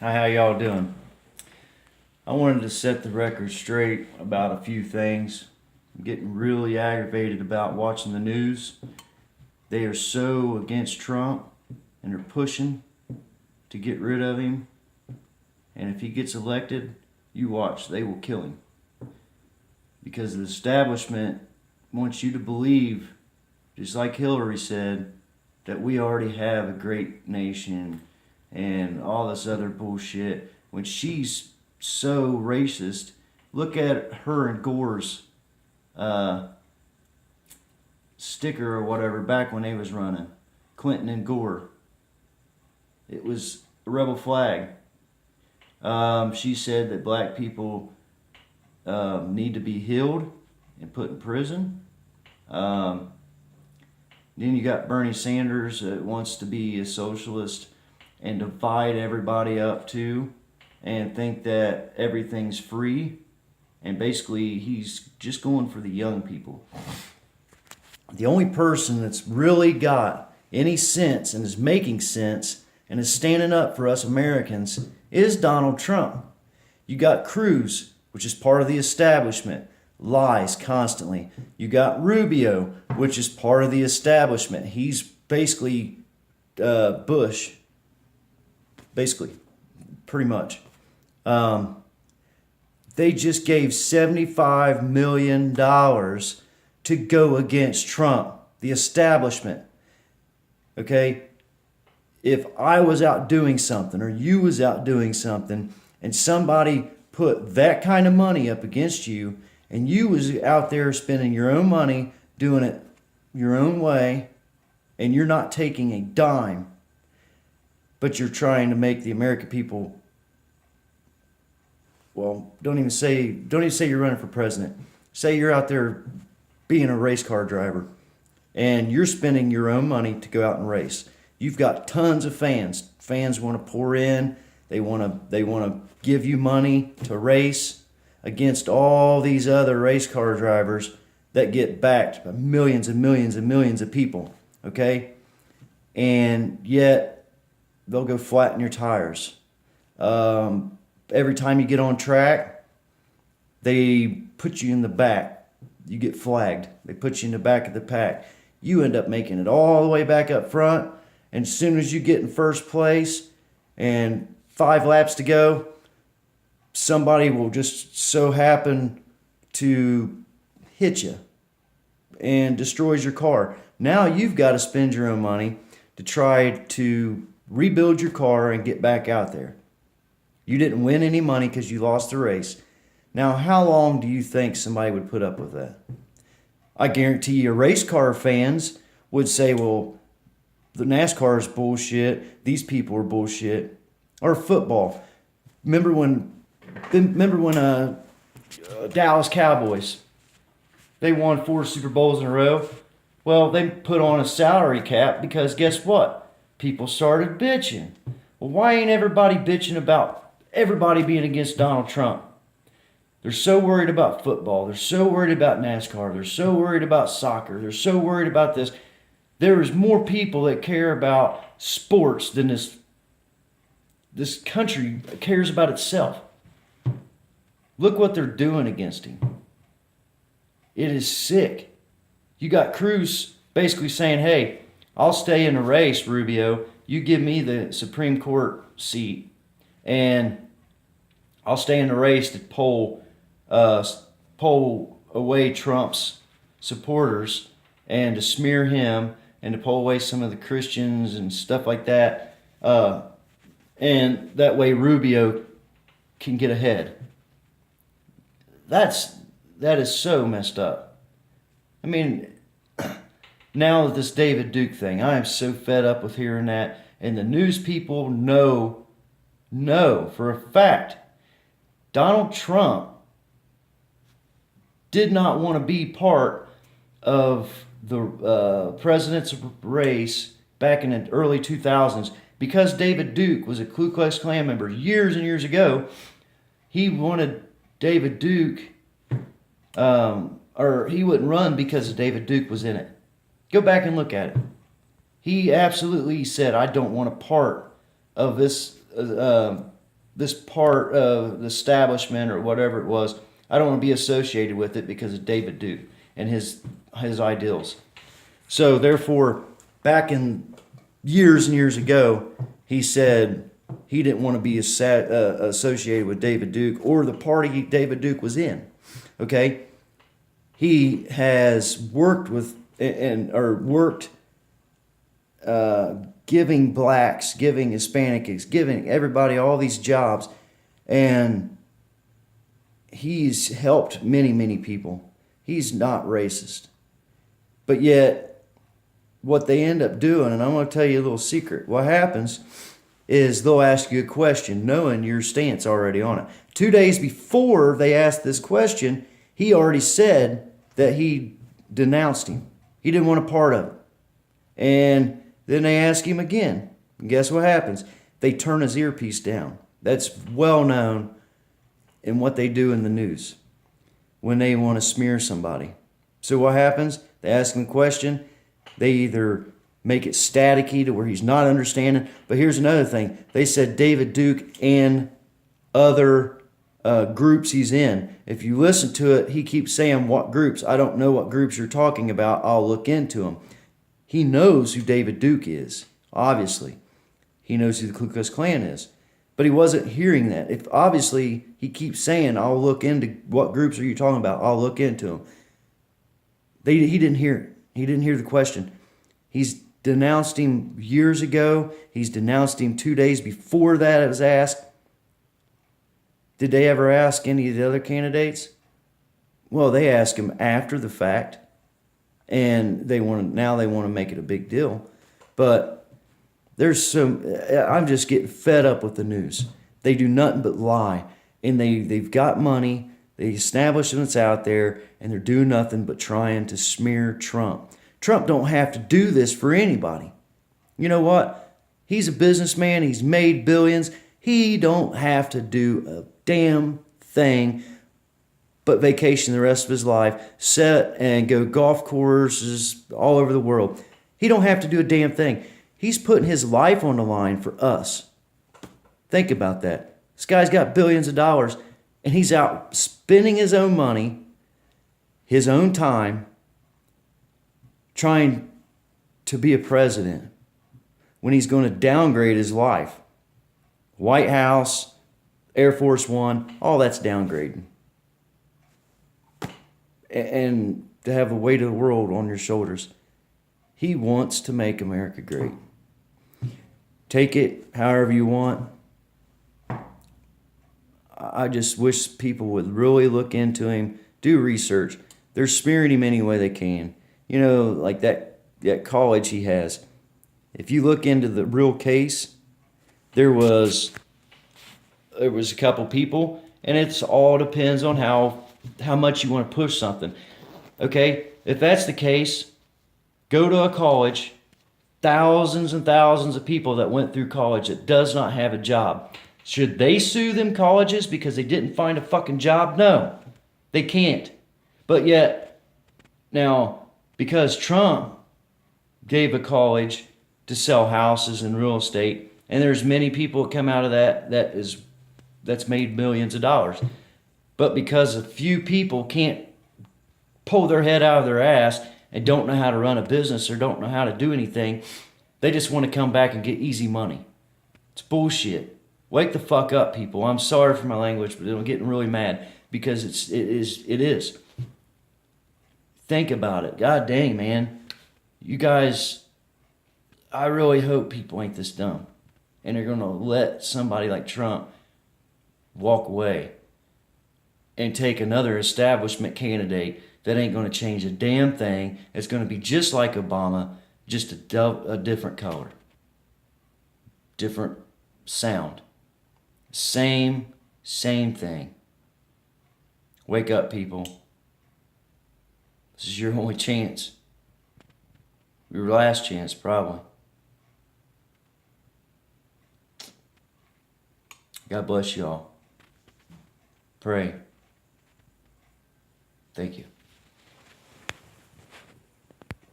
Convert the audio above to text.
Hi, how y'all doing? I wanted to set the record straight about a few things. I'm getting really aggravated about watching the news. They are so against Trump and they're pushing to get rid of him. And if he gets elected, you watch, they will kill him. Because the establishment wants you to believe, just like Hillary said, that we already have a great nation and all this other bullshit. When she's so racist, look at her and Gore's sticker or whatever back when they was running. Clinton and Gore. It was a rebel flag. She said that black people need to be healed and put in prison. Then you got Bernie Sanders that wants to be a socialist and divide everybody up too and think that everything's free. And basically he's just going for the young people. The only person that's really got any sense and is making sense and is standing up for us Americans is Donald Trump. You got Cruz, which is part of the establishment, lies constantly. You got Rubio, which is part of the establishment. He's basically Bush, basically, pretty much. They just gave $75 million to go against Trump, the establishment. Okay? If I was out doing something or you was out doing something and somebody put that kind of money up against you and you was out there spending your own money, doing it your own way, and you're not taking a dime, but you're trying to make the American people, well, don't even say you're running for president. Say you're out there being a race car driver and you're spending your own money to go out and race. You've got tons of fans. Fans want to pour in. They want to give you money to race against all these other race car drivers that get backed by millions and millions and millions of people. Okay? And yet they'll go flatten your tires. Every time you get on track, they put you in the back. You get flagged. They put you in the back of the pack. You end up making it all the way back up front. And as soon as you get in first place and 5 laps to go, somebody will just so happen to hit you and destroys your car. Now you've got to spend your own money to try to rebuild your car and get back out there. You didn't win any money because you lost the race. Now, how long do you think somebody would put up with that? I guarantee you race car fans would say, well, the NASCAR is bullshit. These people are bullshit. Or football. Remember when Dallas Cowboys, they won 4 Super Bowls in a row? Well, they put on a salary cap because guess what? People started bitching. Well, why ain't everybody bitching about everybody being against Donald Trump? They're so worried about football. They're so worried about NASCAR. They're so worried about soccer. They're so worried about this. There is more people that care about sports than this country cares about itself. Look what they're doing against him. It is sick. You got Cruz basically saying, hey, I'll stay in the race, Rubio. You give me the Supreme Court seat, and I'll stay in the race to poll away Trump's supporters and to smear him and to pull away some of the Christians and stuff like that. And that way Rubio can get ahead. That is so messed up. I mean, now with this David Duke thing, I am so fed up with hearing that. And the news people know for a fact Donald Trump did not want to be part of the president's race back in the early 2000s because David Duke was a Ku Klux Klan member years and years ago. He wanted David Duke, or he wouldn't run because David Duke was in it. Go back and look at it. He absolutely said, I don't want a part of this this part of the establishment or whatever it was. I don't want to be associated with it because of David Duke and his ideals. So therefore, back in years and years ago, he said he didn't want to be associated with David Duke or the party David Duke was in. Okay, he has worked with giving blacks, giving Hispanics, giving everybody all these jobs, and he's helped many, many people. He's not racist. But yet, what they end up doing, and I'm going to tell you a little secret, what happens is they'll ask you a question knowing your stance already on it. 2 days before they asked this question, he already said that he denounced him. He didn't want a part of it. And then they ask him again. And guess what happens? They turn his earpiece down. That's well known in what they do in the news when they want to smear somebody. So what happens? They ask him a question. They either make it staticky to where he's not understanding. But here's another thing. They said David Duke and other groups he's in. If you listen to it, he keeps saying what groups. I don't know what groups you're talking about. I'll look into them. He knows who David Duke is, obviously. He knows who the Ku Klux Klan is. But he wasn't hearing that. If obviously he keeps saying, I'll look into what groups are you talking about. I'll look into them. He didn't hear it. He didn't hear the question. He's denounced him years ago. He's denounced him 2 days before that it was asked. Did they ever ask any of the other candidates? Well, they asked him after the fact, and now they want to make it a big deal. But I'm just getting fed up with the news. They do nothing but lie, and they've got money. They establish them, it's out there, and they're doing nothing but trying to smear Trump. Trump don't have to do this for anybody. You know what? He's a businessman. He's made billions. He don't have to do a damn thing but vacation the rest of his life, sit and go golf courses all over the world. He don't have to do a damn thing. He's putting his life on the line for us. Think about that. This guy's got billions of dollars, and he's out spending his own money, his own time, trying to be a president when he's going to downgrade his life. White House, Air Force One, all that's downgrading. And to have the weight of the world on your shoulders. He wants to make America great. Take it however you want. I just wish people would really look into him, do research. They're smearing him any way they can. You know, like that college he has. If you look into the real case, there was a couple people, and it's all depends on how much you want to push something. Okay, if that's the case, go to a college, thousands and thousands of people that went through college that does not have a job. Should they sue them colleges because they didn't find a fucking job? No, they can't. But yet, now, because Trump gave a college to sell houses and real estate, and there's many people that come out of that's made millions of dollars. But because a few people can't pull their head out of their ass and don't know how to run a business or don't know how to do anything, they just want to come back and get easy money. It's bullshit. Wake the fuck up, people. I'm sorry for my language, but I'm getting really mad because it is. Think about it. God dang, man. You guys, I really hope people ain't this dumb. And they're going to let somebody like Trump walk away and take another establishment candidate that ain't going to change a damn thing. It's going to be just like Obama, just a different color. Different sound. Same thing. Wake up, people. This is your only chance. Your last chance, probably. God bless y'all. Pray. Thank you.